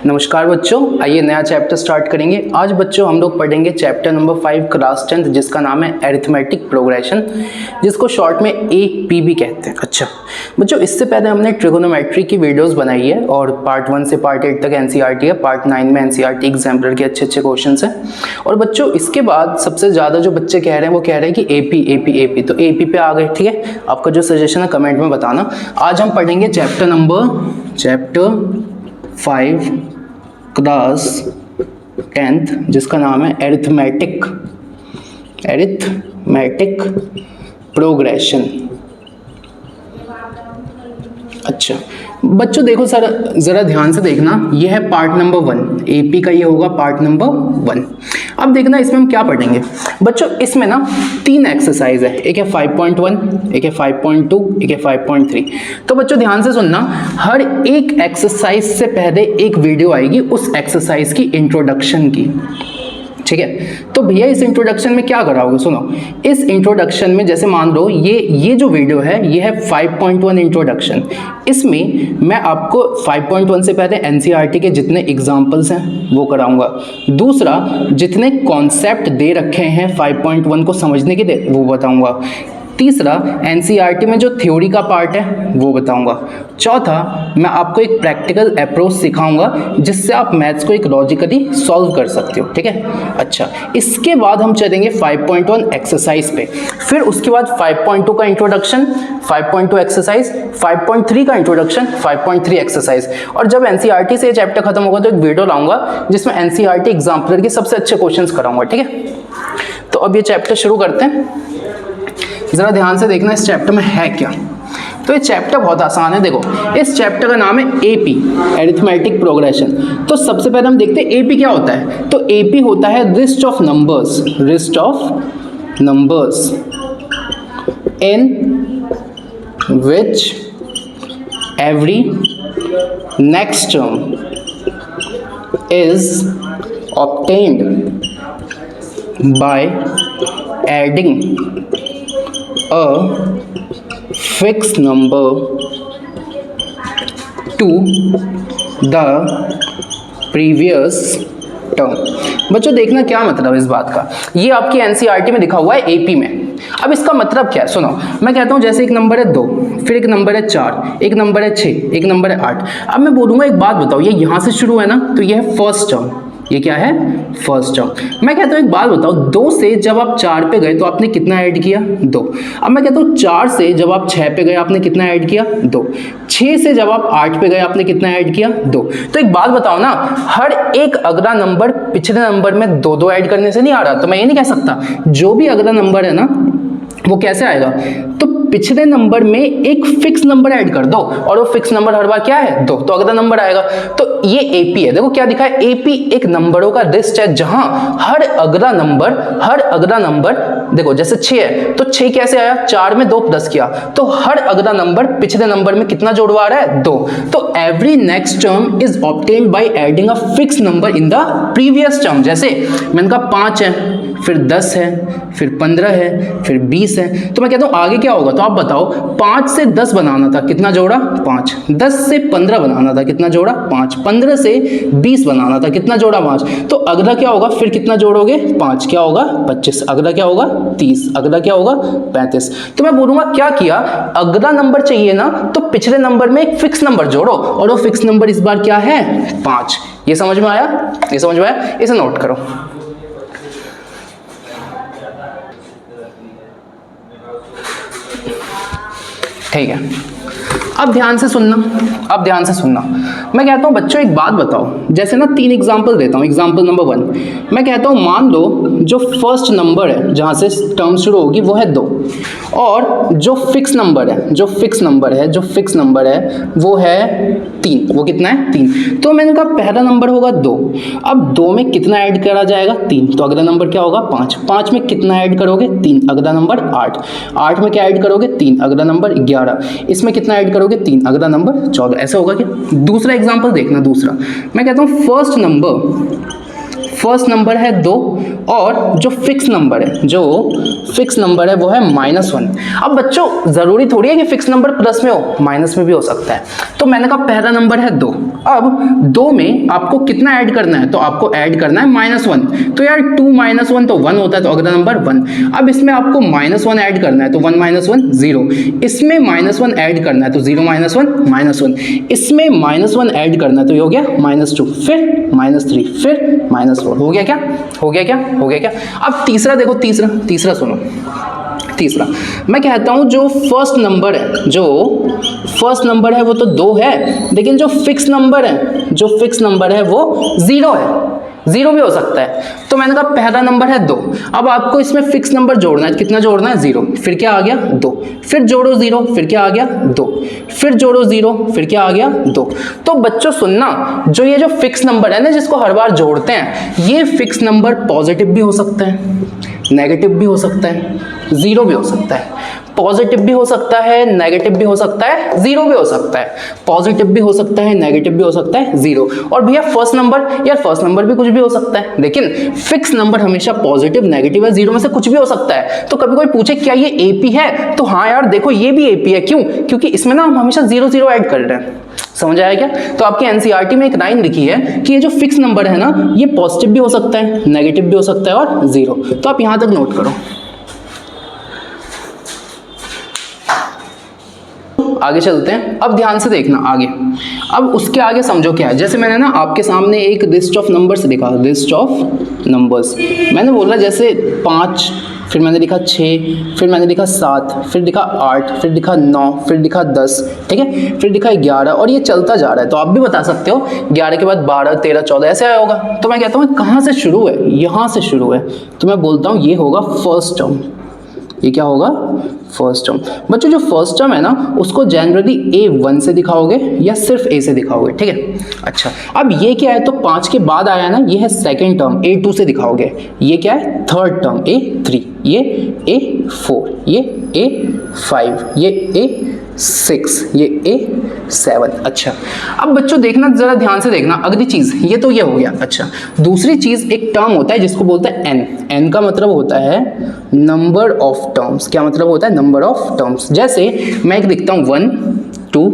नमस्कार बच्चों, आइए नया चैप्टर स्टार्ट करेंगे। आज बच्चों हम लोग पढ़ेंगे चैप्टर नंबर 5 क्लास 10th, जिसका नाम है अरिथमेटिक प्रोग्रेशन, जिसको शॉर्ट में APB कहते हैं। अच्छा बच्चों, इससे पहले हमने ट्रिगोनोमेट्री की वीडियोस बनाई है और पार्ट 1 से पार्ट 8 तक NCERT है, पार्ट 9 में NCERT एग्जाम्पलर के अच्छे क्वेश्चन हैं। और बच्चों इसके बाद सबसे ज़्यादा जो बच्चे कह रहे हैं वो कह रहे हैं कि AP, तो AP पे आ गए। ठीक है, आपका जो सजेशन है कमेंट में बताना। आज हम पढ़ेंगे चैप्टर 5 क्लास 10th, जिसका नाम है अरिथमेटिक प्रोग्रेशन। अच्छा बच्चों देखो सर, ज़रा ध्यान से देखना, यह है पार्ट नंबर 1, AP का ये होगा पार्ट नंबर 1। अब देखना इसमें हम क्या पढ़ेंगे बच्चों। इसमें ना 3 एक्सरसाइज है, एक है 5.1, एक है 5.2, एक है 5.3। तो बच्चों ध्यान से सुनना, हर एक एक्सरसाइज से पहले एक वीडियो आएगी उस एक्सरसाइज की इंट्रोडक्शन की। ठीक है, तो भैया इस इंट्रोडक्शन में क्या कराओगे, सुनो। इस इंट्रोडक्शन में जैसे मान लो ये जो वीडियो है ये है 5.1 इंट्रोडक्शन। इसमें मैं आपको 5.1 से पहले NCERT के जितने एग्जाम्पल्स हैं वो कराऊंगा। दूसरा, जितने कॉन्सेप्ट दे रखे हैं 5.1 को समझने के लिए वो बताऊंगा। तीसरा, NCERT में जो थ्योरी का पार्ट है वो बताऊंगा। चौथा, मैं आपको एक प्रैक्टिकल अप्रोच सिखाऊंगा जिससे आप मैथ्स को एक लॉजिकली सॉल्व कर सकते हो। ठीक है, अच्छा इसके बाद हम चलेंगे 5.1 एक्सरसाइज पे, फिर उसके बाद 5.2 का इंट्रोडक्शन, 5.2 एक्सरसाइज, 5.3 का इंट्रोडक्शन, 5.3 एक्सरसाइज। और जब NCERT से ये चैप्टर खत्म होगा तो एक वीडियो लाऊंगा जिसमें NCERT एग्जाम्पलर के सबसे अच्छे क्वेश्चंस कराऊंगा। ठीक है, तो अब ये चैप्टर शुरू करते हैं। जरा ध्यान से देखना इस चैप्टर में है क्या। तो ये चैप्टर बहुत आसान है। देखो इस चैप्टर का नाम है AP, अरिथमेटिक प्रोग्रेशन। तो सबसे पहले हम देखते हैं AP क्या होता है। तो AP होता है list of numbers in which every next term is obtained by adding a fixed number to the previous term। बच्चों देखना क्या मतलब इस बात का, ये आपकी NCERT में लिखा हुआ है AP में। अब इसका मतलब क्या है, सुनो। मैं कहता हूं जैसे एक नंबर है 2, फिर एक नंबर है 4, एक नंबर है 6, एक नंबर है 8। अब मैं बोलूंगा एक बात बताओ, ये यहां से शुरू है ना, तो ये है फर्स्ट टर्म। ये क्या है, फर्स्ट टर्म। मैं कहता हूँ एक बात बताओ, 2 से जब आप 4 पे गए तो आपने कितना ऐड किया, 2। अब मैं कहता हूँ 4 से जब आप 6 पे गए आपने कितना ऐड किया, 2। 6 से जब आप 8 पे गए आपने कितना ऐड किया, 2। तो एक बात बताओ ना, हर एक अगला नंबर पिछले नंबर में 2 ऐड करने से नहीं आ रहा। तो मैं ये नहीं कह सकता जो भी अगला नंबर है ना वो कैसे आएगा, तो पिछले नंबर में एक फिक्स नंबर ऐड कर दो और वो फिक्स नंबर हर बार क्या है, 2, तो अगला नंबर आएगा। तो ये AP है। देखो क्या दिखा है, AP एक नंबरों का लिस्ट है जहां हर अगला नंबर देखो जैसे 6 है तो 6 कैसे आया, 4 में 2 प्लस किया, तो हर अगला नंबर पिछले नंबर में कितना जोड़वा रहा है, 2। तो every next term is obtained by adding a fix number in the previous term. जैसे मैंने कहा 5 है, फिर 10 है, फिर 15 है, फिर 20 है। तो मैं कहता हूं आगे क्या होगा, तो आप बताओ। 5 से 10 बनाना था, कितना जोड़ा, 5। 10 से 15 बनाना था, कितना जोड़ा, 5। 15 से 20 बनाना था, कितना जोड़ा, 5। तो अगला क्या होगा, फिर कितना जोड़ोगे, 5 क्या होगा, 25। अगला क्या होगा, 30। अगला क्या होगा, 35। तो मैं बोलूंगा क्या किया, अगला नंबर चाहिए ना तो पिछले नंबर में एक फिक्स नंबर जोड़ो और वो फिक्स नंबर इस बार क्या है, 5। ये समझ में आया, इसे नोट करो। ठीक है, अब ध्यान से सुनना। मैं कहता हूं बच्चों एक बात बताओ, जैसे ना 3 एग्जांपल देता हूं। एग्जांपल नंबर 1, मैं कहता हूं मान लो जो फर्स्ट नंबर है जहां से टर्म शुरू होगी वो है 2, और जो फिक्स नंबर है वो है 3। वो कितना है, 3। तो मैंने कहा पहला नंबर होगा 2। अब 2 में कितना ऐड करा जाएगा, 3। तो अगला नंबर क्या होगा, 5। 5 में कितना ऐड करोगे, 3। अगला नंबर 8। 8 में क्या ऐड करोगे, 3। अगला नंबर 11। इसमें कितना ऐड करोगे, 3। अगला नंबर 14। ऐसा होगा क्या। दूसरा एग्जांपल देखना, दूसरा मैं कहता हूं फर्स्ट नंबर है 2 और जो फिक्स नंबर है वो है -1। अब बच्चों ज़रूरी थोड़ी है कि फिक्स नंबर प्लस में हो, माइनस में भी हो सकता है। तो मैंने कहा पहला नंबर है 2, अब 2 में आपको कितना ऐड करना है, तो आपको ऐड करना है -1। तो यार 2 - 1 तो 1 होता है, तो अगला नंबर 1। अब इसमें आपको -1 ऐड करना है, तो 1 - 1 0। इसमें -1 ऐड करना है, तो 0 - 1 -1। इसमें -1 ऐड करना है, तो ये हो गया -2, फिर -3, फिर -4। हो गया क्या? अब तीसरा देखो, तीसरा सुनो। तीसरा मैं कहता हूं जो फर्स्ट नंबर है वो तो 2 है, लेकिन जो फिक्स नंबर है वो 0 है, 0 भी हो सकता है। तो मैंने कहा पहला नंबर है 2, अब आपको इसमें फिक्स नंबर जोड़ना है, कितना जोड़ना है 0, फिर क्या आ गया 2, फिर जोड़ो 0, फिर क्या आ गया 2, फिर जोड़ो 0, फिर क्या आ गया 2। तो बच्चों सुनना, जो ये जो फिक्स नंबर है ना जिसको हर बार जोड़ते हैं, ये फिक्स नंबर पॉजिटिव भी हो सकता है, नेगेटिव भी हो सकता है, 0 भी हो सकता है, पॉजिटिव भी हो सकता है, नेगेटिव भी हो सकता है, 0 भी हो सकता है, पॉजिटिव भी हो सकता है, नेगेटिव भी हो सकता है, 0। और भैया फर्स्ट नंबर भी कुछ भी हो सकता है, लेकिन फिक्स नंबर हमेशा पॉजिटिव, नेगेटिव या 0 में से कुछ भी हो सकता है। तो कभी कोई पूछे क्या ये एपी है, तो हाँ यार देखो ये भी एपी है। क्यों? क्योंकि इसमें ना हम हमेशा 0 0 ऐड कर रहे हैं। समझ आया क्या? तो आपके एनसीईआरटी में एक लाइन लिखी है कि ये जो फिक्स नंबर है ना, ये पॉजिटिव भी हो सकता है, नेगेटिव भी हो सकता है और 0। तो आप यहां तक नोट करो। आगे चलते हैं, अब ध्यान से देखना आगे। अब उसके आगे समझो क्या है। जैसे मैंने ना आपके सामने एक लिस्ट ऑफ नंबर्स लिखा, लिस्ट ऑफ नंबर्स मैंने बोला जैसे 5, फिर मैंने लिखा 6, फिर मैंने लिखा 7, फिर लिखा 8, फिर लिखा 9, फिर लिखा 10, ठीक है, फिर लिखा 11, और ये चलता जा रहा है। तो आप भी बता सकते हो 11 के बाद 12, 13, 14 ऐसे आया होगा। तो मैं कहता हूँ कहाँ से शुरू है, यहाँ से शुरू है। तो मैं बोलता हूँ ये होगा फर्स्ट टर्म। ये क्या होगा? First term. बच्चों जो फर्स्ट टर्म है ना, उसको जनरली A1 से दिखाओगे या सिर्फ A से दिखाओगे, ठीक है। अच्छा, अब ये क्या है, तो 5 के बाद आया ना, ये है सेकंड टर्म, A2 से दिखाओगे। ये क्या है? थर्ड टर्म, A3, ये A4, ये A5, ये A6, ये A7। अच्छा, अब बच्चों देखना, जरा ध्यान से देखना अगली चीज। ये तो ये हो गया। अच्छा, दूसरी चीज एक टर्म होता है जिसको बोलते हैं N। N का मतलब होता है नंबर ऑफ टर्म्स। क्या मतलब होता है? Number of terms. जैसे मैं एक लिखता हूँ 1 2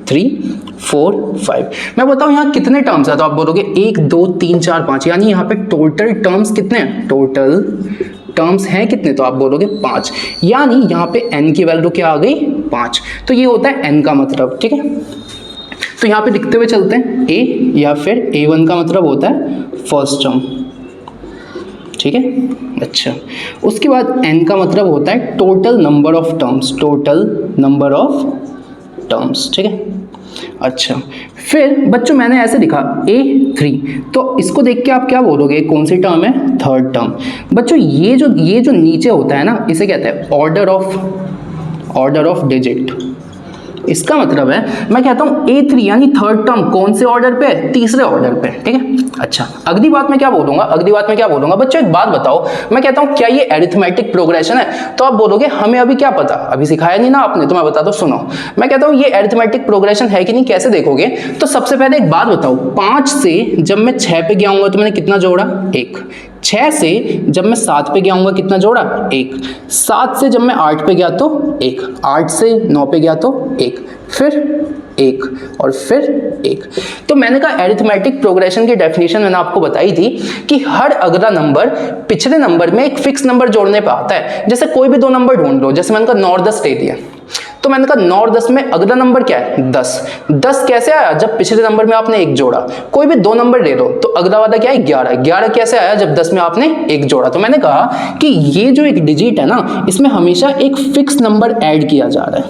3 4 5। मैं बताऊँ यहाँ कितने टर्म्स है, तो आप बोलोगे 1 2 3 4 5, यानी यहाँ पे टोटल टर्म्स कितने हैं? टोटल टर्म्स हैं कितने? तो आप बोलोगे 5, यानी यहाँ पे n की वैल्यू क्या आ गई? 5। तो ये होता है n का मतलब, ठीक है। तो यहाँ पे लिखते हुए चलते हैं a या फिर A1 का मतलब होता है फर्स्ट टर्म, ठीक है। अच्छा, उसके बाद n का मतलब होता है total number of terms, total number of terms, ठीक है। अच्छा, फिर बच्चों मैंने ऐसे लिखा A3, तो इसको देख के आप क्या बोलोगे? कौन सी टर्म है? Third term. बच्चों ये जो नीचे होता है ना, इसे कहते हैं ऑर्डर ऑफ डिजिट। इसका मतलब है, मैं कहता हूँ A3 यानी थर्ड टर्म कौन से ऑर्डर पे? तीसरे ऑर्डर पे, ठीक है। अच्छा, अगली बात मैं क्या बोलूंगा बच्चों, एक बात बताओ, मैं कहता हूँ क्या ये अरिथमेटिक प्रोग्रेशन है? तो आप बोलोगे हमें अभी क्या पता, अभी सिखाया नहीं ना आपने, तो मैं बता दो, सुनो। मैं कहता हूँ ये अरिथमेटिक प्रोग्रेशन है कि नहीं, कैसे देखोगे? तो सबसे पहले एक बात बताओ, 5 से जब मैं 6 पे गया हूँ तो मैंने कितना जोड़ा? 1। 6 से जब मैं 7 पे गया हूँ कितना जोड़ा? 1। 7 से जब मैं 8 पे गया तो 1। 8 से 9 पे गया तो 1, फिर 1 और फिर 1। तो मैंने कहा अरिथमेटिक प्रोग्रेशन की डेफिनेशन मैंने आपको बताई थी कि हर अगला नंबर पिछले नंबर में एक फिक्स नंबर जोड़ने पे आता है। जैसे कोई भी 2 नंबर ढूंढ लो, जैसे मैंने कहा 9 और 10 ले दिया, तो मैंने कहा 9 और 10 में अगला नंबर क्या है? 10। 10 कैसे आया? जब पिछले नंबर में आपने 1 जोड़ा। कोई भी 2 नंबर ले लो, तो अगला वाला क्या है? 11। 11 कैसे आया? जब 10 में आपने 1 जोड़ा। तो मैंने कहा कि ये जो एक डिजिट है ना, इसमें हमेशा एक फिक्स नंबर ऐड किया जा रहा है,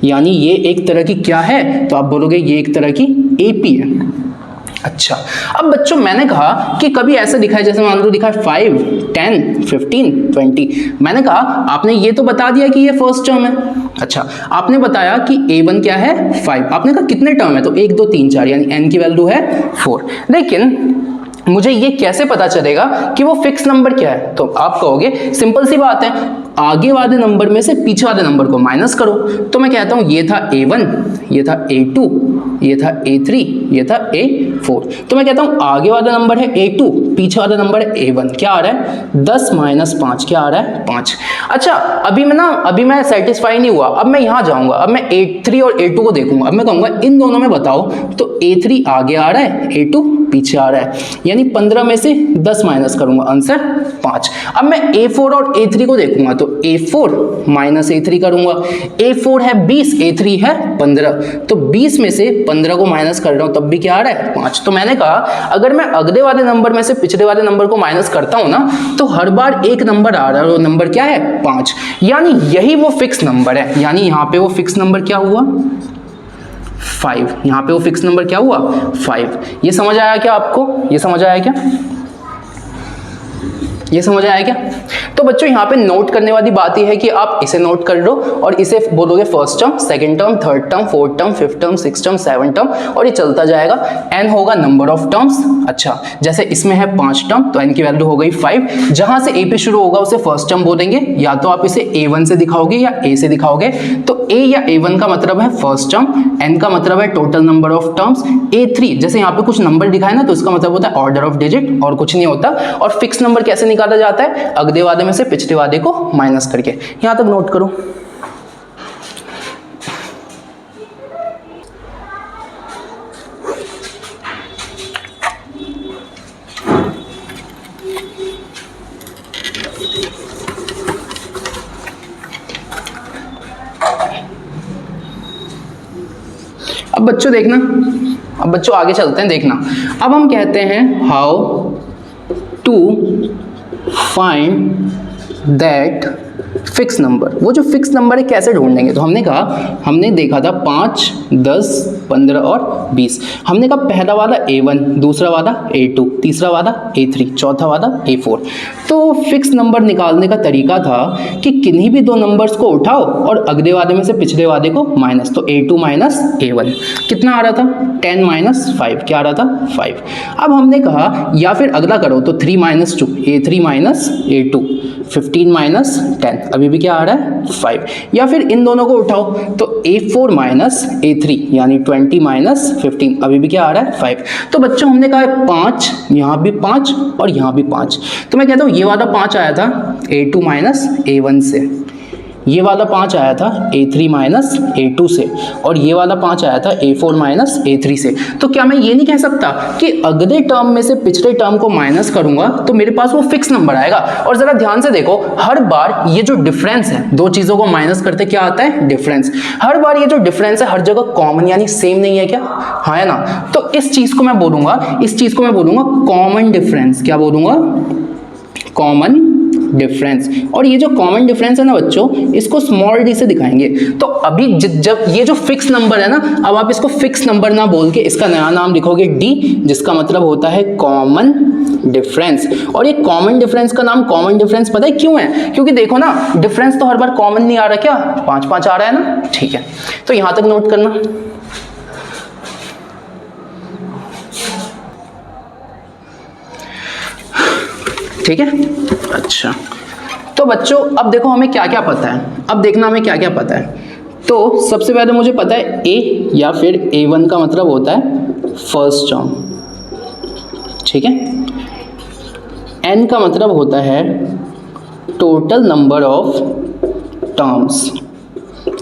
यानी ये एक तरह की क्या है? तो आप बोलोगे ये एक तरह की एपी है। अच्छा, अब बच्चों मैंने कहा कि कभी ऐसा दिखा है, जैसे मान लो दिखा है 5 10 15 20। मैंने कहा आपने ये तो बता दिया कि ये फर्स्ट टर्म है। अच्छा, आपने बताया कि A1 क्या है? 5। आपने कहा कितने टर्म है? तो 1 2 3 4, यानी n की वैल्यू है 4। लेकिन मुझे ये कैसे पता चलेगा कि वो फिक्स नंबर क्या है? तो आप कहोगे सिंपल सी बात है, आगे वाले नंबर में से पीछे वाले नंबर को माइनस करो। तो मैं कहता हूं ये था A1, ये था A2, ये था A3, ये था A4। 4। तो मैं कहता हूँ आगे वाला नंबर है A2, पीछे वाला नंबर है A1। क्या आ रहा है 10 - 5, क्या आ रहा है 5। अच्छा अभी मैं सेटिस्फाई नहीं हुआ, अब मैं यहाँ जाऊँगा, अब मैं A3 और A2 को देखूंगा। अब मैं कहूँगा इन दोनों में बताओ, तो A3 आगे आ रहा है, A2 पीछे आ रहा है, यानी 15 में से 10 माइनस करूंगा, आंसर 5। अब मैं A4 और A3 को देखूंगा, तो A4 - A3 करूंगा। A4 है 20, A3 है 15, तो 20 में से 15 को माइनस कर रहा हूं, तब भी क्या आ रहा है 5। तो मैंने कहा अगर मैं अगले वाले नंबर में से पिछले वाले नंबर को माइनस करता हूं ना, तो हर बार एक नंबर आ रहा है, वो नंबर क्या है 5, यानी यही वो फिक्स नंबर है। यानी यहाँ पे वो फिक्स नंबर क्या हुआ 5, यहाँ पे वो फिक्स नंबर क्या हुआ 5। ये समझ आया क्या आपको? ये समझ आया क्या? ये समझ आया क्या? तो बच्चों यहाँ पे नोट करने वाली बात यह है कि आप इसे नोट कर लो और इसे बोलोगे first term, second term, third term, fourth term, fifth term, six term, seven term, और ये चलता जाएगा। n होगा नंबर ऑफ टर्म्स। अच्छा, जैसे इसमें है 5 टर्म, तो n की वैल्यू हो गई 5। जहां से a पे शुरू होगा उसे फर्स्ट टर्म बोलेंगे, या तो आप इसे a1 से दिखाओगे या a से दिखाओगे। तो a या a1 का मतलब है फर्स्ट टर्म, n का मतलब है total number of terms, a3 जैसे यहाँ पे कुछ नंबर दिखाए ना, तो इसका मतलब होता है ऑर्डर ऑफ डिजिट, और कुछ नहीं होता। और फिक्स नंबर कैसे निकाला जाता है? अगले वादे में से पिछले वादे को माइनस करके। यहां तक नोट करो। अब बच्चों देखना, अब बच्चों आगे चलते हैं, देखना। अब हम कहते हैं how to find that fix number. वो जो फिक्स नंबर है कैसे ढूंढेंगे? तो हमने कहा, हमने देखा था 5, 10, 15 और 20। हमने कहा पहला वाला A1, दूसरा वाला A2, तीसरा वाला A3, चौथा वाला A4। तो फिक्स नंबर निकालने का तरीका था कि किन्हीं भी दो नंबर्स को उठाओ और अगले वादे में से पिछले वादे को माइनस। तो A2 माइनस A1 कितना आ रहा था 10 - 5, क्या आ रहा था 5। अब हमने कहा या फिर अगला करो, तो 3 - 2, A3 माइनस A2, 15 - 10, अभी भी क्या आ रहा है 5। या फिर इन दोनों को उठाओ, तो A4 माइनस A3 यानी 20 - 15, अभी भी क्या आ रहा है 5। तो बच्चों हमने कहा 5, यहाँ भी 5 और यहाँ भी 5। तो मैं कहता हूँ ये वाला 5 आया था A2 माइनस A1 से, ये वाला 5 आया था A3 माइनस A2 से, और ये वाला 5 आया था A4 माइनस A3 से। तो क्या मैं ये नहीं कह सकता कि अगले टर्म में से पिछले टर्म को माइनस करूंगा तो मेरे पास वो फिक्स नंबर आएगा? और जरा ध्यान से देखो, हर बार ये जो डिफरेंस है, दो चीजों को माइनस करते क्या आता है डिफरेंस। हर बार ये जो डिफरेंस है हर जगह कॉमन यानी सेम नहीं है क्या? हाँ है ना? तो इस चीज को मैं बोलूंगा, इस चीज को मैं बोलूंगा कॉमन डिफरेंस। क्या बोलूंगा? Common difference. और ये जो कॉमन डिफरेंस है ना बच्चों, इसको स्मॉल डी से दिखाएंगे। तो अभी जब ये जो फिक्स नंबर है ना, अब आप इसको फिक्स नंबर ना बोल के इसका नया नाम लिखोगे डी, जिसका मतलब होता है कॉमन डिफरेंस। और ये कॉमन डिफरेंस का नाम कॉमन डिफरेंस पता है क्यों है? क्योंकि देखो ना, डिफरेंस तो हर बार कॉमन नहीं आ रहा, क्या 5-5 आ रहा है ना। ठीक है, तो यहां तक नोट करना। ठीक है, अच्छा। तो बच्चों अब देखो हमें क्या क्या पता है, अब देखना हमें क्या क्या पता है। तो सबसे पहले मुझे पता है A या फिर A1 का मतलब होता है फर्स्ट टर्म, ठीक है। N का मतलब होता है टोटल नंबर ऑफ टर्म्स,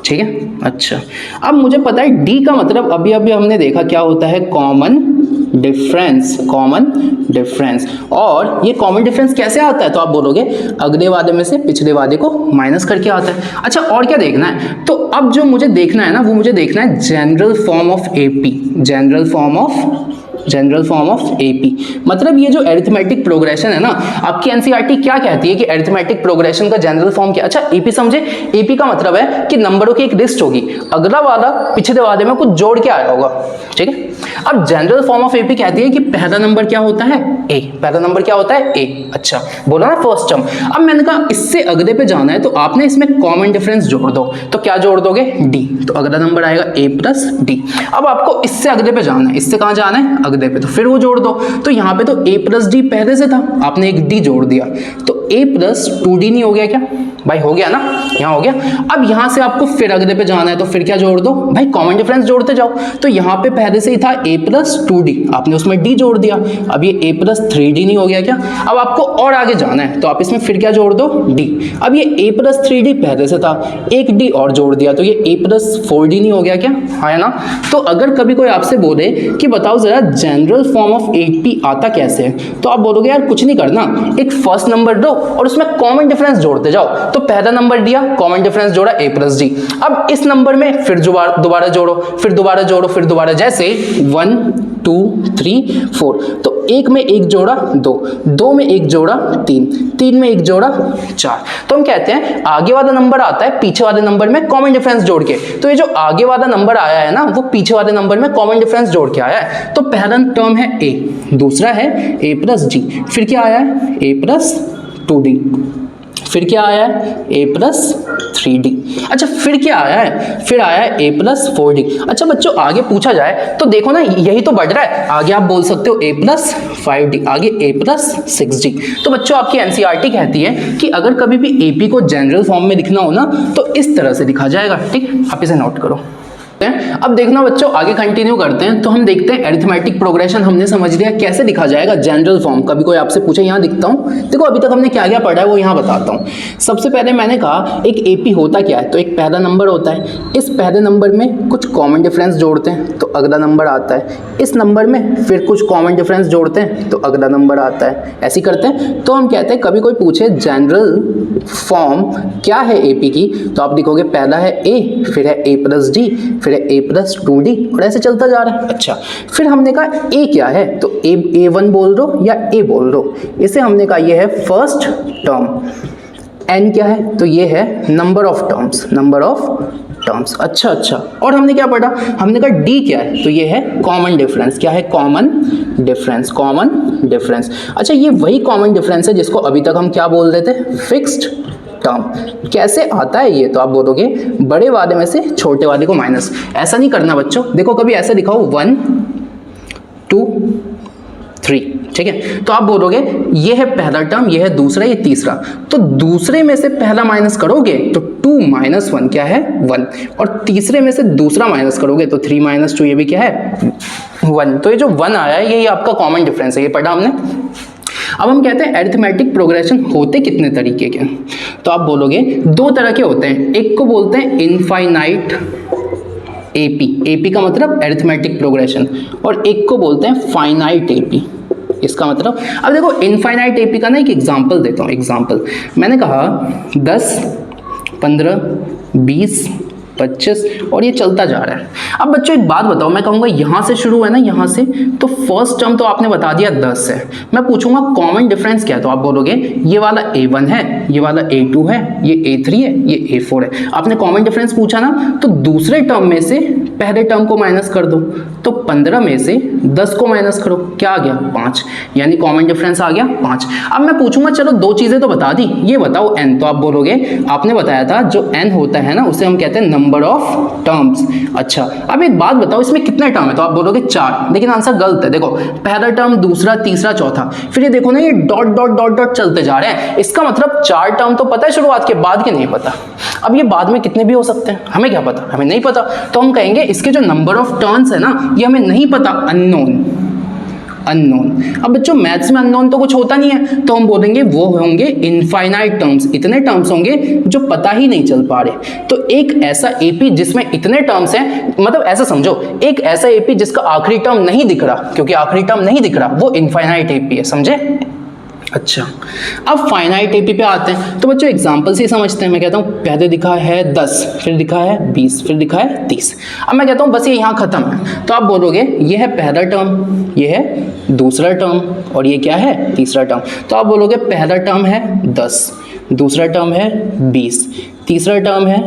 ठीक है। अच्छा, अब मुझे पता है D का मतलब अभी अभी हमने देखा क्या होता है कॉमन डिफरेंस, कॉमन डिफरेंस। और ये कॉमन डिफरेंस कैसे आता है? तो आप बोलोगे अगले वादे में से पिछले वादे को माइनस करके आता है। अच्छा, और क्या देखना है? तो अब जो मुझे देखना है ना, वो मुझे देखना है general form of AP, general form of AP। मतलब ये जो अरिथमेटिक प्रोग्रेशन है ना, आपकी एनसीईआरटी क्या कहती है कि अरिथमेटिक प्रोग्रेशन का जनरल फॉर्म क्या? अच्छा, AP समझे? AP का मतलब है कि नंबरों की एक लिस्ट होगी, अगला वाला पिछले वादे में कुछ जोड़ के आया होगा, ठीक है। अब जनरल फॉर्म ऑफ AP कहती है कि पहला नंबर क्या होता है A, पहला नंबर क्या होता है A। अच्छा, बोला ना फर्स्ट टर्म। अब मैंने कहा इससे अगले पे जाना है, तो आपने इसमें कॉमन डिफरेंस जोड़ दो। तो क्या जोड़ दोगे? D, तो अगला नंबर आएगा A प्लस D। अब आपको इससे अगले पे जाना है, इससे कहाँ जाना है? अगले पे, तो फिर वो जोड़ दो। तो यहाँ पे तो A प्लस D पहले से था, आपने एक D जोड़ दिया, तो A प्लस 2D नहीं हो गया क्या? भाई हो गया ना, यहाँ हो गया। अब यहाँ से आपको फिर अगले पे जाना है तो फिर क्या जोड़ दो भाई, कॉमन डिफरेंस जोड़ते जाओ। तो यहाँ पे पहले से ही था a प्लस 2d, आपने उसमें d जोड़ दिया, अब ये a प्लस 3d नहीं हो गया क्या? अब आपको और आगे जाना है तो आप इसमें फिर क्या जोड़ दो, d। अब ये a प्लस 3d पहले से था, एक d और जोड़ दिया तो ये a प्लस 4d नहीं हो गया क्या? हाँ है ना। तो अगर कभी कोई आपसे बोले कि बताओ जरा जनरल फॉर्म ऑफ 8p आता कैसे है, तो आप बोलोगे यार कुछ नहीं करना, एक फर्स्ट नंबर दो और उसमें कॉमन डिफरेंस जोड़ते जाओ। तो पहला नंबर दिया, कॉमन डिफरेंस जोड़ा a प्लस डी। अब इस नंबर में फिर दोबारा जोड़ो, फिर दोबारा जोड़ो, फिर दोबारा, जैसे 1 2 3 4, तो एक में एक जोड़ा 2, 2 में एक जोड़ा 3, 3 में एक जोड़ा 4। तो हम कहते हैं आगे वाला नंबर आता है पीछे वाले नंबर में कॉमन डिफरेंस जोड़ के। तो ये जो आगे वाला नंबर आया है ना, वो पीछे वाले नंबर में कॉमन डिफरेंस जोड़ के आया है। तो पहला टर्म है a, दूसरा है a प्लस डी, फिर क्या आया है a प्लस 2d, फिर क्या आया है a प्लस 3d। अच्छा फिर क्या आया है, फिर आया है a प्लस 4d। अच्छा बच्चों आगे पूछा जाए तो देखो ना, यही तो बढ़ रहा है, आगे आप बोल सकते हो a प्लस 5d, आगे a प्लस 6d। तो बच्चों आपकी एनसीईआरटी कहती है कि अगर कभी भी AP को जनरल फॉर्म में लिखना हो ना तो इस तरह से लिखा जाएगा। ठीक, आप इसे नोट करो। अब देखना बच्चों आगे कंटिन्यू करते हैं। तो हम देखते हैं अरिथमेटिक प्रोग्रेशन हमने समझ लिया कैसे लिखा जाएगा जनरल फॉर्म। कभी कोई आपसे पूछे, यहाँ दिखता हूँ, देखो अभी तक हमने क्या क्या पढ़ा है वो यहाँ बताता हूँ। सबसे पहले मैंने कहा एक AP होता क्या है, तो एक पहला नंबर होता है, इस पहले नंबर में कुछ कॉमन डिफरेंस जोड़ते हैं तो अगला नंबर आता है, इस नंबर में फिर कुछ कॉमन डिफरेंस जोड़ते हैं तो अगला नंबर आता है, ऐसे ही करते हैं। तो हम कहते हैं कभी कोई पूछे जनरल फॉर्म क्या है AP की, तो आप लिखोगे पहला है A, फिर है a प्लस d, फिर है a प्लस 2d, और ऐसे चलता जा रहा है। अच्छा फिर हमने कहा a क्या है, तो a1 बोल दो या a बोल दो, इसे हमने कहा ये है फर्स्ट टर्म। n क्या है, तो ये है number of terms, number of terms. अच्छा और हमने क्या पढ़ा, हमने कहा d क्या है, तो ये है कॉमन डिफरेंस। क्या है, कॉमन डिफरेंस, कॉमन डिफरेंस। अच्छा ये वही कॉमन डिफरेंस है जिसको अभी तक हम क्या बोल रहे थे, फिक्स्ड टर्म। कैसे आता है ये, तो आप बोलोगे बड़े वाले में से छोटे वाले को माइनस। ऐसा नहीं करना बच्चों, देखो कभी ऐसे दिखाओ 1 2 3, ठीक है। तो आप बोलोगे ये है पहला टर्म, ये है दूसरा, ये तीसरा, तो दूसरे में से पहला माइनस करोगे तो 2 माइनस 1 क्या है 1, और तीसरे में से दूसरा माइनस करोगे तो 3 माइनस 2 ये भी क्या है 1। तो ये जो 1 आया है यही आपका कॉमन डिफरेंस है, ये पढ़ा हमने। अब हम कहते हैं अरिथमेटिक प्रोग्रेशन होते कितने तरीके के, तो आप बोलोगे दो तरह के होते हैं, एक को बोलते हैं इनफाइनाइट AP का मतलब अरिथमेटिक प्रोग्रेशन, और एक को बोलते हैं फाइनाइट AP, इसका मतलब। अब देखो इनफाइनाइट AP का ना एक एग्जांपल देता हूँ। एग्जांपल मैंने कहा 10 15 20 25 और ये चलता जा रहा है। अब बच्चों एक बात बताओ, मैं कहूँगा यहाँ से शुरू है ना, यहाँ से, तो फर्स्ट टर्म तो आपने बता दिया 10 है, मैं पूछूंगा कॉमन डिफरेंस क्या है, तो आप बोलोगे ये वाला A1 है, ये वाला A2 है, ये A3 है, ये A4 है। आपने कॉमन डिफरेंस पूछा ना, तो दूसरे टर्म में से पहले टर्म को माइनस कर दो, तो 15 में से 10 को माइनस करो, क्या आ गया 5, यानी कॉमन डिफरेंस आ गया 5। अब मैं पूछूंगा चलो दो चीजें तो बता दी, ये बताओ n, तो आप बोलोगे आपने बताया था जो n होता है ना उसे हम कहते हैं नंबर ऑफ टर्म्स। अच्छा अब एक बात बताओ इसमें कितने टर्म है, तो आप बोलोगे 4, लेकिन आंसर गलत है। देखो पहला टर्म, दूसरा, तीसरा, चौथा, फिर ये देखो ना ये डॉट डॉट डॉट डॉट चलते जा रहे हैं, इसका मतलब 4 टर्म तो पता है शुरुआत के, बाद के नहीं पता। अब ये बाद में कितने भी हो सकते हैं, हमें क्या पता, हमें नहीं पता, तो हम कहेंगे इसके जो नंबर ऑफ टर्म्स है ना ये हमें नहीं पता, अननोन। अब बच्चों मैथ्स में अननोन तो कुछ होता नहीं है, तो हम बोलेंगे वो होंगे इनफाइनाइट टर्म्स, इतने टर्म्स होंगे जो पता ही नहीं चल पा रहे। तो एक ऐसा AP जिसमें इतने टर्म्स हैं, मतलब ऐसा समझो एक ऐसा AP जिसका आखिरी टर्म नहीं दिख रहा, क्योंकि आखिरी टर्म नहीं दिख रहा, वो इनफाइनाइट AP है, समझे। अच्छा अब फाइनाइट AP पे आते हैं, तो बच्चों एग्जांपल से ही समझते हैं। मैं कहता हूँ पहले दिखा है 10, फिर दिखा है 20, फिर दिखा है 30। अब मैं कहता हूँ बस ये यहाँ खत्म है, तो आप बोलोगे ये है पहला टर्म, ये है दूसरा टर्म, और ये क्या है तीसरा टर्म। तो आप बोलोगे पहला टर्म है 10, दूसरा टर्म है 20, तीसरा टर्म है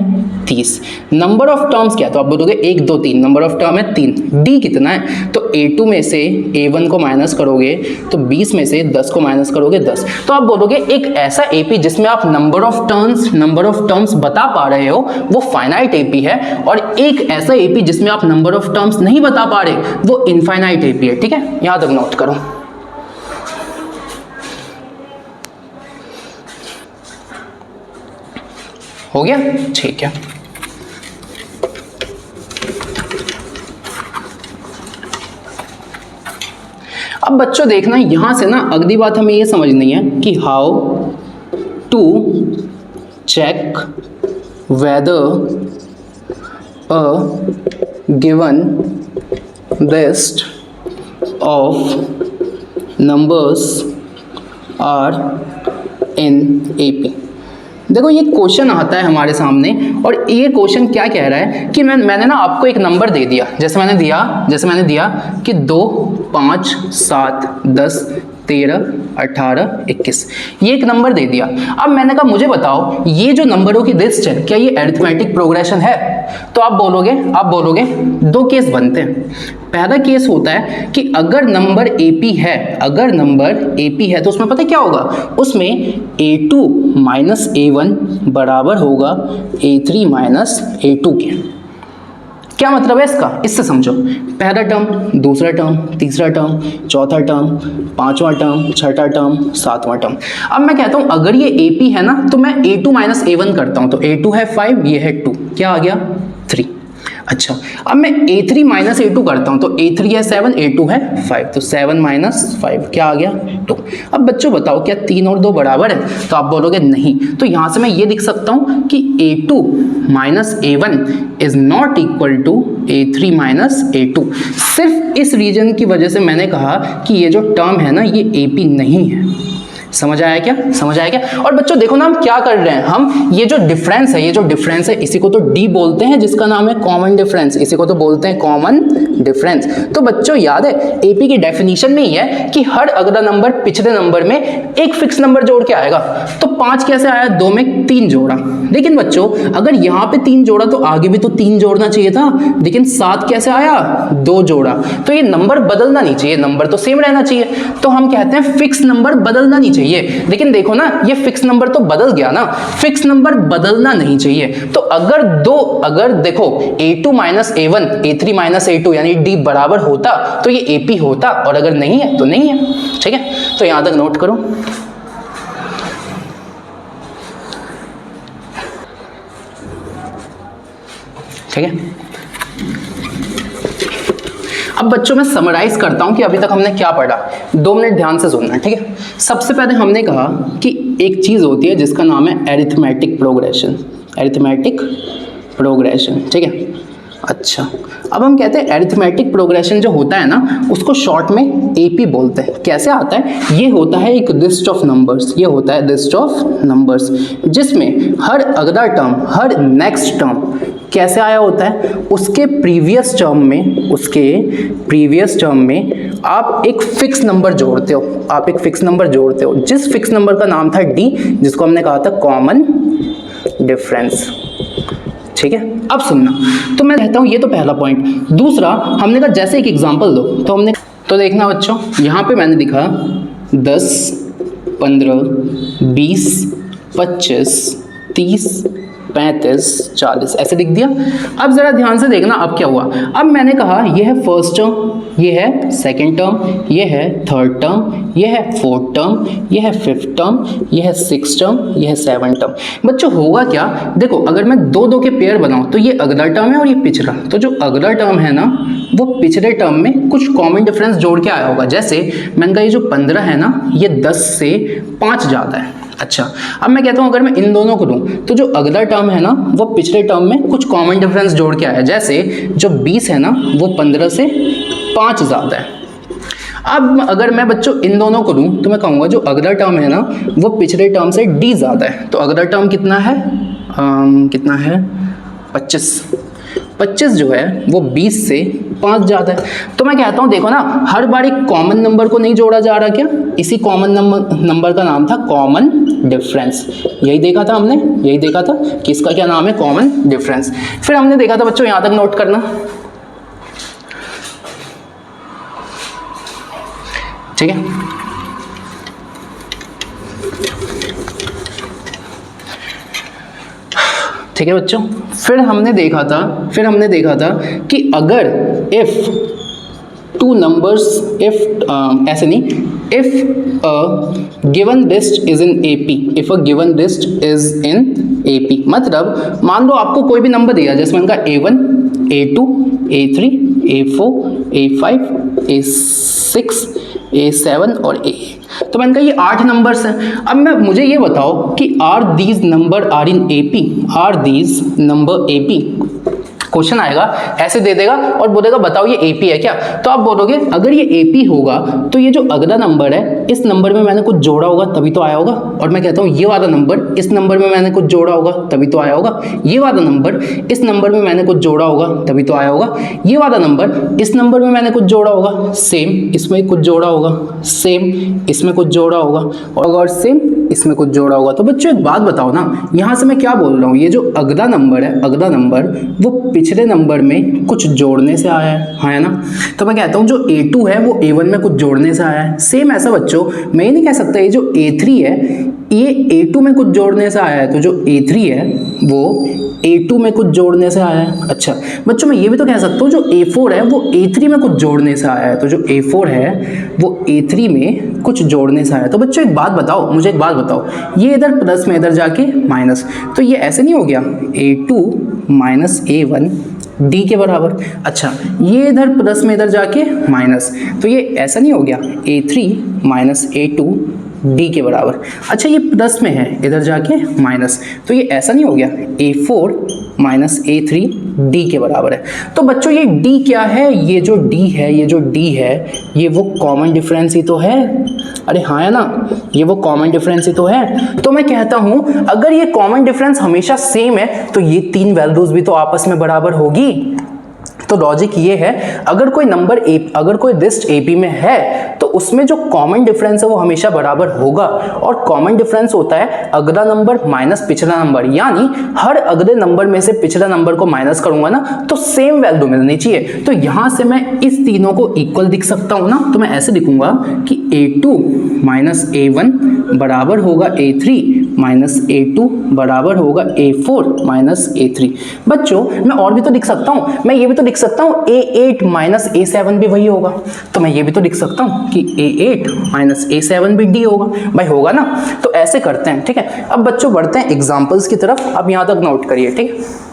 30। नंबर ऑफ टर्म्स क्या है, तो आप बोलोगे 1 2 3, नंबर ऑफ टर्म है 3। D कितना है, तो A2 में से A1 को माइनस करोगे तो 20 में से 10 को माइनस करोगे 10। तो आप बोलोगे एक ऐसा AP जिसमें आप नंबर ऑफ टर्म्स बता पा रहे हो वो फाइनाइट AP है, और एक ऐसा AP जिसमें आप नंबर ऑफ टर्म्स नहीं बता पा रहे वो इनफाइनाइट AP है। ठीक है, यहाँ तक नोट करो। हो गया, ठीक है। अब बच्चों देखना यहां से ना अगली बात हमें ये समझनी है कि how to check whether a given list of numbers are in AP. देखो ये क्वेश्चन आता है हमारे सामने और ये क्वेश्चन क्या कह रहा है कि मैंने ना आपको एक नंबर दे दिया, जैसे मैंने दिया कि 2, 5, 7, 10, 13, 18, 21, ये एक नंबर दे दिया। अब मैंने कहा मुझे बताओ ये जो नंबरों की लिस्ट है क्या ये अरिथमेटिक प्रोग्रेशन है? तो आप बोलोगे दो केस बनते हैं। पहला केस होता है कि अगर नंबर एपी है तो उसमें पता है क्या होगा, उसमें a2 माइनस a1 बराबर होगा a3 माइनस a2 के। क्या मतलब है इसका, इससे समझो। पहला टर्म, दूसरा टर्म, तीसरा टर्म, चौथा टर्म, पांचवा टर्म, छठा टर्म, सातवां टर्म। अब मैं कहता हूं अगर ये AP है ना तो मैं a2 माइनस a1 करता हूं, तो a2 है 5, ये है 2, क्या आ गया 3। अच्छा, अब मैं a3 माइनस a2 करता हूं तो a3 है 7, a2 है 5, तो 7 माइनस 5 क्या आ गया 2। अब बच्चों बताओ क्या 3 और 2 बराबर है? तो आप बोलोगे नहीं, तो यहां से मैं ये लिख सकता हूं कि a2 minus a1 is not equal to a3 minus a2। सिर्फ इस रीजन की वजह से मैंने कहा कि ये जो टर्म है ना ये AP नहीं है। समझ आया क्या? और बच्चों देखो ना हम क्या कर रहे हैं, हम ये जो डिफरेंस है इसी को तो D बोलते हैं, जिसका नाम है कॉमन डिफरेंस, इसी को तो बोलते हैं कॉमन डिफरेंस। तो बच्चों याद है AP की डेफिनेशन में ही है कि हर अगला नंबर पिछले नंबर में एक फिक्स नंबर जोड़ के आएगा। तो 5 कैसे आया, 2 में 3 जोड़ा, लेकिन बच्चों अगर यहाँ पे 3 जोड़ा तो आगे भी तो 3 जोड़ना चाहिए था, लेकिन 7 कैसे आया, 2 जोड़ा। तो ये नंबर बदलना नहीं चाहिए, नंबर तो सेम रहना चाहिए। तो हम कहते हैं फिक्स नंबर बदलना नहीं चाहिए। लेकिन देखो ना ये फिक्स नंबर तो बदल गया ना, फिक्स नंबर बदलना नहीं चाहिए। तो अगर देखो a2 minus a1, a3 minus a2 यानी D बराबर होता तो ये AP होता, और अगर नहीं है तो नहीं है। ठीक है, तो यहां तक नोट करो। ठीक है, अब बच्चों मैं समराइज करता हूं कि अभी तक हमने क्या पढ़ा। 2 मिनट ध्यान से सुनना, ठीक है। सबसे पहले हमने कहा कि एक चीज होती है जिसका नाम है अरिथमेटिक प्रोग्रेशन, ठीक है। अच्छा, अब हम कहते हैं अरिथमेटिक प्रोग्रेशन जो होता है ना उसको शॉर्ट में AP बोलते हैं। कैसे आता है, ये होता है एक लिस्ट ऑफ नंबर्स, जिसमें हर अगला टर्म, हर नेक्स्ट टर्म कैसे आया होता है, उसके प्रीवियस टर्म में आप एक फिक्स नंबर जोड़ते हो, जिस फिक्स नंबर का नाम था D, जिसको हमने कहा था कॉमन डिफरेंस। ठीक है, अब सुनना, तो मैं कहता हूं ये तो पहला पॉइंट। दूसरा हमने कहा जैसे एक एग्जांपल दो, तो देखना बच्चों यहाँ पे मैंने लिखा 10, 15, 20, 25, 30, 35, 40 ऐसे लिख दिया। अब जरा ध्यान से देखना अब क्या हुआ। अब मैंने कहा ये है फर्स्ट टर्म, ये है सेकंड टर्म, ये है थर्ड टर्म, ये है फोर्थ टर्म, ये है फिफ्थ टर्म, ये है सिक्स्थ टर्म, ये है सेवंथ टर्म। बच्चों होगा क्या, देखो अगर मैं 2-2 के पेयर बनाऊं तो ये अगला टर्म है और ये पिछला, तो जो अगला टर्म है ना वो पिछले टर्म में कुछ कॉमन डिफरेंस जोड़ के आया होगा। जैसे मैंने कहा ये जो 15 है ना ये 10 से 5 ज़्यादा है। अच्छा, अब मैं कहता हूं अगर मैं इन दोनों को लूं तो जो अगला टर्म है ना वो पिछले टर्म में कुछ कॉमन डिफरेंस जोड़ के आया। जैसे जो 20 है ना वो 15 से 5 ज़्यादा है। अब अगर मैं बच्चों इन दोनों को लूं तो मैं कहूँगा जो अगला टर्म है ना वो पिछले टर्म से D ज़्यादा है। तो अगला टर्म कितना है, 25 जो है वो 20 से 5 ज़्यादा है। तो मैं कहता हूँ देखो ना हर बार एक कॉमन नंबर को नहीं जोड़ा जा रहा क्या, इसी कॉमन नंबर का नाम था कॉमन डिफरेंस। यही देखा था कि इसका क्या नाम है, कॉमन डिफरेंस। फिर हमने देखा था बच्चों, यहाँ तक नोट करना, ठीक है। ठीक है बच्चों, फिर हमने देखा था कि अगर if two numbers, if a given list is in AP, if a given list is in AP, मतलब मान लो आपको कोई भी नंबर दिया, जैसे मैंने कहा A1, A2, A3, A4, A5, A6, A7 और A8, तो मैंने कहा ये 8 नंबर्स हैं। अब मुझे ये बताओ कि are these number are in AP, are these number AP, question आएगा ऐसे दे देगा और बोलेगा बताओ ये AP है क्या, तो आप बोलोगे अगर ये AP होगा तो ये जो अगला नंबर है इस नंबर में मैंने कुछ जोड़ा होगा तभी तो आया होगा, और मैं कहता हूँ ये वाला नंबर इस नंबर में मैंने कुछ जोड़ा होगा तभी तो आया होगा, ये वाला नंबर इस नंबर में मैंने कुछ जोड़ा होगा तभी तो आया होगा, ये वाला नंबर इस नंबर में मैंने कुछ जोड़ा होगा, सेम इसमें कुछ जोड़ा होगा, सेम इसमें कुछ जोड़ा होगा और सेम इसमें कुछ जोड़ा होगा। तो बच्चों एक बात बताओ ना, यहाँ से मैं क्या बोल रहा हूँ, ये जो अगला नंबर है, अगला नंबर वो पिछले नंबर में कुछ जोड़ने से आया है, हाँ है ना। तो मैं कहता हूँ जो A2 है वो A1 में कुछ जोड़ने से आया है। सेम ऐसा बच्चों मैं ये नहीं कह सकता ये जो A3 है ये A2 में कुछ जोड़ने से आया है, तो जो A3 है वो A2 में कुछ जोड़ने से आया है। अच्छा बच्चों मैं ये भी तो कह सकता हूँ जो A4 है वो A3 में कुछ जोड़ने से आया है, तो जो A4 है वो A3 में कुछ जोड़ने से आया है। तो बच्चों एक बात बताओ, मुझे एक बात बताओ, ये इधर प्लस में इधर जाके माइनस, तो ये ऐसे नहीं हो गया A2 माइनस A1 D के बराबर। अच्छा ये इधर प्लस में इधर जाके माइनस, तो ये ऐसा नहीं हो गया A3 माइनस A2 D के बराबर। अच्छा ये प्लस में है इधर जाके माइनस, तो ये ऐसा नहीं हो गया A4 माइनस A3 D के बराबर है। तो बच्चों ये D क्या है, ये जो D है, ये जो D है ये वो कॉमन डिफरेंस ही तो है, अरे हाँ है ना, ये वो कॉमन डिफरेंस ही तो है। तो मैं कहता हूं अगर ये कॉमन डिफरेंस हमेशा सेम है तो ये तीन वैल्यूज भी तो आपस में बराबर होगी। तो लॉजिक ये है अगर कोई नंबर अगर कोई लिस्ट AP में है तो उसमें जो कॉमन डिफरेंस है वो हमेशा बराबर होगा, और कॉमन डिफरेंस होता है अगला नंबर माइनस पिछला नंबर, यानी हर अगले नंबर में से पिछला नंबर को माइनस करूंगा ना तो सेम वैल्यू मिलनी चाहिए। तो यहां से मैं इस तीनों को इक्वल लिख सकता हूं ना, तो मैं ऐसे लिखूंगा कि A2 माइनस A1 बराबर होगा A3 माइनस A2 बराबर होगा A4 माइनस A3। बच्चों मैं और भी तो लिख सकता हूं, मैं ये भी तो लिख सकता हूं A8 माइनस A7 भी वही होगा, तो मैं ये भी तो लिख सकता हूं कि A8 माइनस A7 भी D होगा, भाई होगा ना। तो ऐसे करते हैं, ठीक है। अब बच्चों बढ़ते हैं एग्जांपल्स की तरफ, अब यहां तक नोट करिए, ठीक है।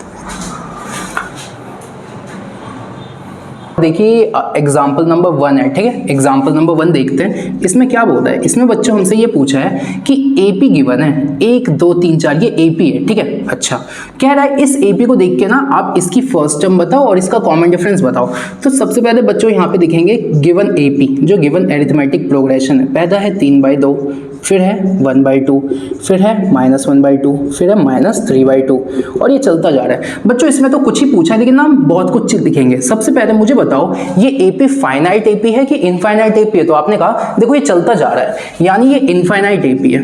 देखिए एग्जाम्पल नंबर 1 है, ठीक है। एग्जाम्पल नंबर 1 देखते हैं, इसमें क्या बोलता है। इसमें बच्चों हमसे ये पूछा है कि AP गिवन है 1 2 3 4, ये AP है, ठीक है। अच्छा कह रहा है इस AP को देख के ना आप इसकी फर्स्ट टर्म बताओ और इसका कॉमन डिफरेंस बताओ। तो सबसे पहले बच्चों यहाँ पे दिखेंगे गिवन AP, जो गिवन एरिथमेटिक प्रोग्रेशन है। पहला है 3/2, फिर है 1/2, फिर है -1/2, फिर है -3/2, और ये चलता जा रहा है। बच्चों इसमें तो कुछ ही पूछा है लेकिन ना हम बहुत कुछ दिखेंगे। सबसे पहले मुझे बताओ ये AP फाइनाइट AP है कि इनफाइनाइट AP है। तो आपने कहा देखो ये चलता जा रहा है, यानी ये इनफाइनाइट AP है,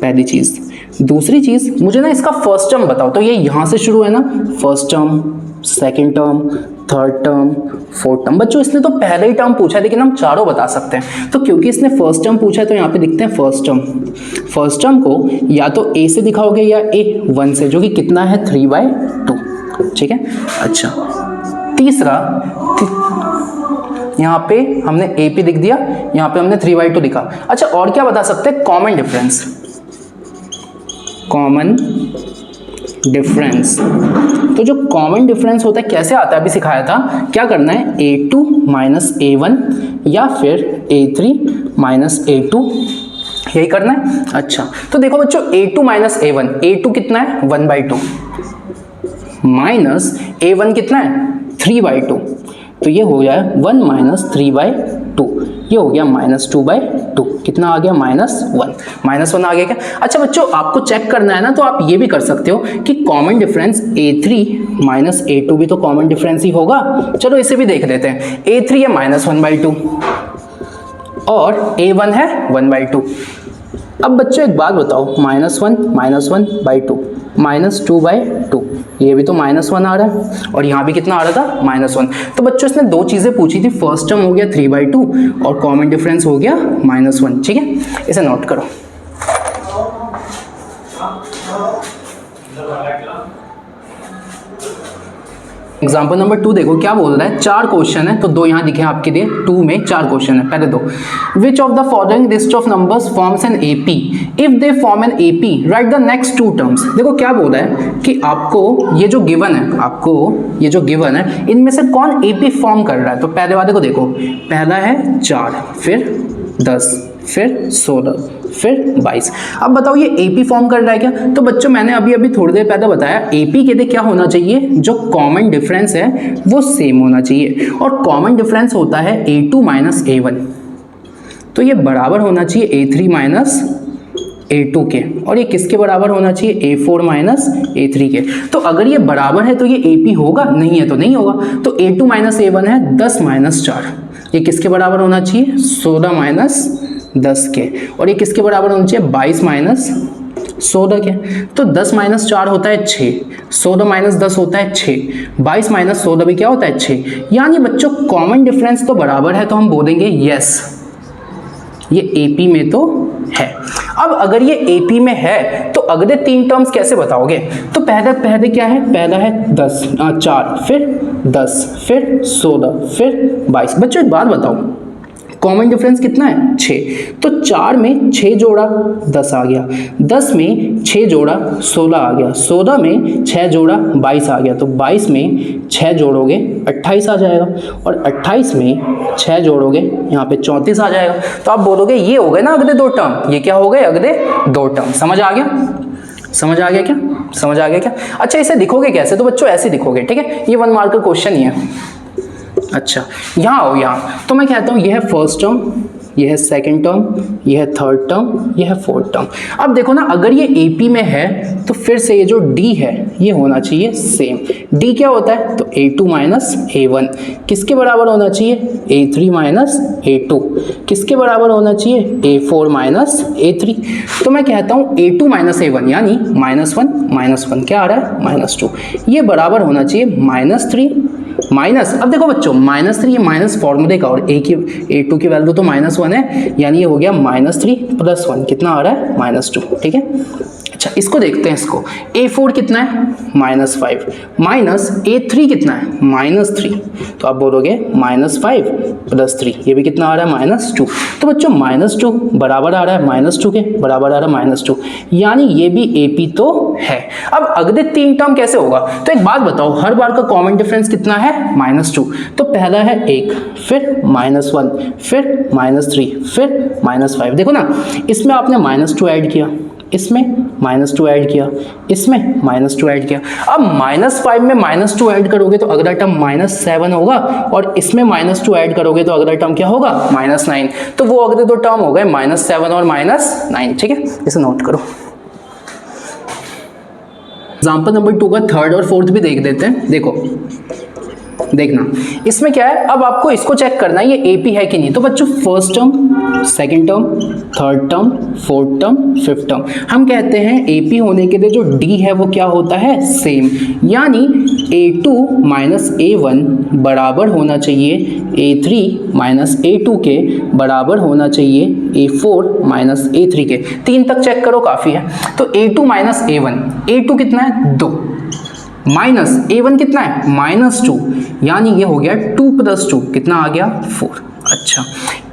पहली चीज। दूसरी चीज मुझे ना इसका फर्स्ट टर्म बताओ, तो ये यहां से शुरू है ना, first term, second term, third term, fourth term. बच्चों इसने तो पहले ही टर्म पूछा है लेकिन हम चारों बता सकते हैं। तो क्योंकि इसने फर्स्ट टर्म पूछा है तो यहाँ पे लिखते हैं फर्स्ट टर्म। फर्स्ट टर्म को या तो A से दिखाओगे या A1 से, जो कि कितना है 3/2, ठीक है। अच्छा तीसरा, यहाँ पे हमने AP लिख दिया, यहाँ पे हमने 3/2 लिखा। अच्छा और क्या बता सकते हैं, कॉमन डिफरेंस, कॉमन डिफरेंस। तो जो कॉमन डिफरेंस होता है कैसे आता है अभी सिखाया था, क्या करना है A2 माइनस A1 या फिर A3 माइनस A2, यही करना है। अच्छा तो देखो बच्चों A2 माइनस A1, A2 कितना है 1/2 माइनस A1 कितना है 3/2, तो ये हो गया 1 माइनस 3/2, ये हो गया -2/2, कितना आ गया -1 आ गया क्या। अच्छा बच्चों आपको चेक करना है ना, तो आप ये भी कर सकते हो कि common difference A3 minus A2 भी तो कॉमन डिफरेंस ही होगा। चलो इसे भी देख लेते हैं। A3 है -1/2 और A1 है 1/2। अब बच्चों एक बात बताओ, -1/2 -2/2, ये भी तो -1 आ रहा है और यहाँ भी कितना आ रहा था -1। तो बच्चों इसने दो चीज़ें पूछी थी, फर्स्ट टर्म हो गया 3/2 और कॉमन डिफरेंस हो गया -1, ठीक है। इसे नोट करो। एग्जाम्पल नंबर 2 देखो क्या बोल रहा है, 4 क्वेश्चन है तो 2 यहाँ दिखे आपके लिए, 2 में 4 क्वेश्चन है। पहले 2, which of the following list of numbers forms an AP, if they form an AP right the next 2 terms. देखो क्या बोल रहा है कि आपको ये जो गिवन है, आपको ये जो गिवन है, इनमें से कौन एपी फॉर्म कर रहा है। तो पहले वाले को देखो, पहला है 4, फिर 10, फिर 16, फिर 22। अब बताओ ये एपी फॉर्म कर रहा है क्या। तो बच्चों मैंने अभी थोड़ी देर पहले बताया एपी के लिए क्या होना चाहिए, जो कॉमन डिफरेंस है वो सेम होना चाहिए, और कॉमन डिफरेंस होता है a2 माइनस a1, तो ये बराबर होना चाहिए a3 माइनस a2 के, और ये किसके बराबर होना चाहिए, a4 माइनस a3 के। तो अगर ये बराबर है तो ये AP होगा, नहीं है तो नहीं होगा। तो a2 माइनस a1 है 10 माइनस 4, ये किसके बराबर होना चाहिए, 16 माइनस 10 के, और ये किसके बराबर होना चाहिए, 22 माइनस 16 के। तो 10 माइनस 4 होता है 6, 16 माइनस 10 होता है 6, 22 माइनस 16 भी क्या होता है 6। यानी बच्चों कॉमन डिफरेंस तो बराबर है, तो हम बोलेंगे यस ये AP में तो है। अब अगर ये AP में है तो अगले 3 टर्म्स कैसे बताओगे। तो पहले क्या है, पहला है 4, फिर 10, फिर 16, फिर 22। बच्चों एक बात बताओ, कॉमन डिफरेंस कितना है, 6। तो 4 में 6 जोड़ा 10 आ गया, 10 में 6 जोड़ा 16 आ गया, 16 में 6 जोड़ा 22 आ गया, तो 22 में 6 जोड़ोगे 28 आ जाएगा, और 28 में 6 जोड़ोगे यहाँ पे 34 आ जाएगा। तो आप बोलोगे ये हो गए ना अगले 2 टर्म, ये क्या हो गए अगले 2 टर्म। समझ आ गया, समझ आ गया क्या, समझ आ गया क्या। अच्छा इसे दिखोगे कैसे, तो बच्चों ऐसे दिखोगे, ठीक है, ये 1 मार्क का क्वेश्चन ही है। अच्छा यहाँ आओ, यहाँ तो मैं कहता हूँ ये है फर्स्ट टर्म, ये है सेकंड टर्म, ये है थर्ड टर्म, ये है फोर्थ टर्म। अब देखो ना अगर ये AP में है तो फिर से ये जो D है ये होना चाहिए सेम। D क्या होता है, तो A2 माइनस A1, किसके बराबर होना चाहिए, A3 माइनस A2, किसके बराबर होना चाहिए, A4 माइनस A3। तो मैं कहता हूँ A2 माइनस A1 यानी -1 क्या आ रहा है, -2, ये बराबर होना चाहिए -3 माइनस। अब देखो बच्चों -3 ये माइनस फॉर्मूले का, और A2 की वैल्यू तो -1 है, यानी ये हो गया -3 + 1 कितना आ रहा है, -2, ठीक है। अच्छा इसको देखते हैं, इसको A4 कितना है, -5 माइनस A3 कितना है, -3, तो आप बोलोगे -5 + 3, ये भी कितना आ रहा है, -2। तो बच्चों -2 बराबर आ रहा है -2 के, बराबर आ रहा है -2, यानी ये भी AP तो है। अब अगले 3 टर्म कैसे होगा, तो एक बात बताओ, हर बार का कॉमन डिफरेंस कितना है, -2। तो पहला है 1, फिर -1, फिर -3, फिर -5। देखो ना इसमें आपने -2 ऐड किया, इसमें -2 ऐड किया, इसमें -2 ऐड किया। अब -5 में -2 ऐड करोगे तो अगला टर्म -7 होगा, और इसमें -2 ऐड करोगे तो अगला टर्म क्या होगा, -9। तो वो अगले 2 टर्म हो गए -7 और -9, ठीक है, इसे नोट करो। एग्जाम्पल नंबर 2 का थर्ड और फोर्थ भी देख देते हैं। देखो देखना इसमें क्या है, अब आपको इसको चेक करना है ये AP है कि नहीं। तो बच्चों first term, second term, third term, fourth term, fifth term, हम कहते हैं AP होने के लिए जो D है वो क्या होता है, सेम, यानी A2 माइनस A1 बराबर होना चाहिए A3 माइनस A2 के, बराबर होना चाहिए A4 माइनस A3 के। 3 तक चेक करो काफ़ी है। तो A2 माइनस A1, A2 कितना है 2, माइनस A1 कितना है -2, यानी ये हो गया 2 + 2 कितना आ गया 4। अच्छा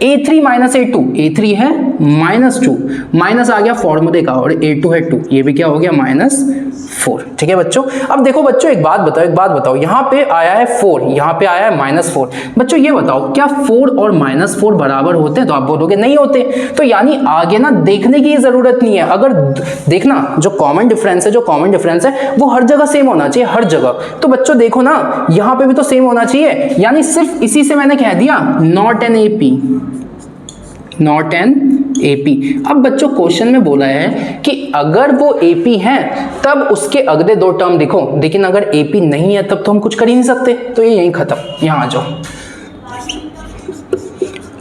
A3 माइनस A2, A3 है -2, माइनस आ गया फॉर्मूले का, और A2 है 2, ये भी क्या हो गया -4। ठीक है बच्चों। अब देखो बच्चों एक बात बताओ, यहाँ पे आया है 4, यहाँ पे आया है -4। बच्चों ये बताओ क्या 4 और -4 बराबर होते हैं, तो आप बोलोगे नहीं होते। तो यानी आगे ना देखने की जरूरत नहीं है, अगर देखना जो कॉमन डिफरेंस है वो हर जगह सेम होना चाहिए, हर जगह। तो बच्चों देखो ना यहाँ पे भी तो सेम होना चाहिए, यानी सिर्फ इसी से मैंने कह दिया not an AP, not an AP। अब बच्चों क्वेश्चन में बोला है कि अगर वो AP है तब उसके अगले 2 टर्म लिखो, लेकिन अगर AP नहीं है तब तो हम कुछ कर ही नहीं सकते, तो ये यहीं खत्म। यहाँ आ जाओ।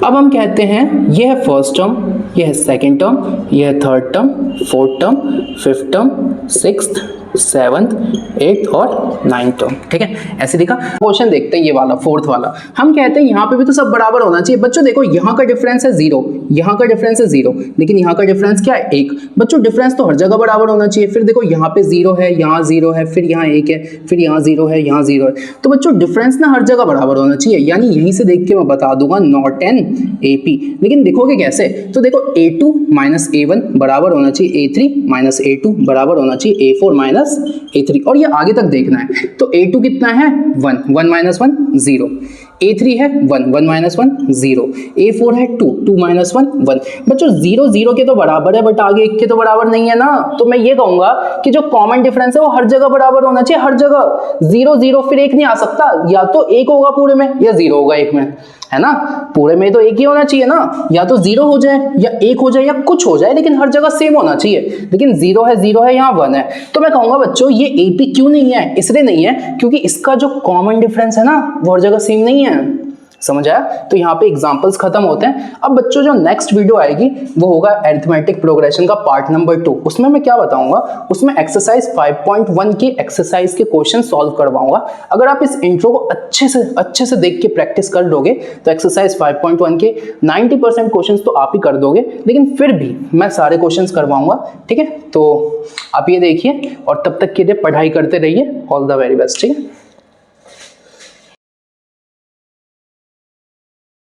अब हम कहते हैं ये है फर्स्ट टर्म, ये है सेकेंड टर्म, ये है third term, fourth term, fifth term, sixth, seventh, eighth और नाइन्थ टर्म, ठीक है, ऐसे लिखा। क्वेश्चन देखते हैं ये वाला फोर्थ वाला। हम कहते हैं यहाँ पे भी तो सब बराबर होना चाहिए। बच्चों देखो यहाँ का डिफरेंस है 0, यहाँ का डिफरेंस है 0, लेकिन यहाँ का डिफरेंस क्या है 1। बच्चों डिफरेंस तो हर जगह बराबर होना चाहिए। फिर देखो यहाँ पे 0 है, यहाँ 0 है, फिर यहाँ 1 है, फिर यहाँ 0 है, यहाँ 0 है, तो बच्चों डिफरेंस ना हर जगह बराबर होना चाहिए। यानी यहीं से देख के मैं बता दूंगा नॉट एन AP। लेकिन देखोगे कैसे, तो देखो A2 माइनस A1 बराबर होना चाहिए A3 माइनस A2 बराबर होना चाहिए A4 माइनस A3, और ये आगे तक देखना है। तो A2 कितना है 1, 1 माइनस 1 0, A3 है 1, 1 माइनस 1 0, A4 है 2, 2 माइनस 1 1। बच्चों 0 0 के तो बराबर है, बट आगे 1 के तो बराबर नहीं है ना। तो मैं ये कहूंगा कि जो कॉमन डिफरेंस है वो हर जगह बराबर होना चाहिए, हर जगह। 0 0 फिर 1 नहीं आ सकता, या तो 1 होगा पूरे में या 0 होगा 1 में, है ना। पूरे में तो 1 ही होना चाहिए ना, या तो 0 हो जाए या 1 हो जाए या कुछ हो जाए, लेकिन हर जगह सेम होना चाहिए। लेकिन 0 है यहाँ 1 है, तो मैं कहूंगा बच्चों ये AP क्यों नहीं है, इसलिए नहीं है क्योंकि इसका जो कॉमन डिफरेंस है ना वो हर जगह सेम नहीं है। समझ आया। तो यहाँ पे एग्जांपल्स खत्म होते हैं। अब बच्चों जो नेक्स्ट वीडियो आएगी वो होगा अरिथमेटिक प्रोग्रेशन का पार्ट नंबर 2। उसमें मैं क्या बताऊंगा, उसमें एक्सरसाइज 5.1 की एक्सरसाइज के क्वेश्चन सॉल्व करवाऊंगा। अगर आप इस इंट्रो को अच्छे से देख के प्रैक्टिस कर लोगे तो एक्सरसाइज 5.1 के 90% क्वेश्चन तो आप ही कर दोगे, लेकिन फिर भी मैं सारे क्वेश्चन करवाऊंगा, ठीक है। तो आप ये देखिए और तब तक के लिए पढ़ाई करते रहिए। ऑल द वेरी बेस्ट, ठीक है।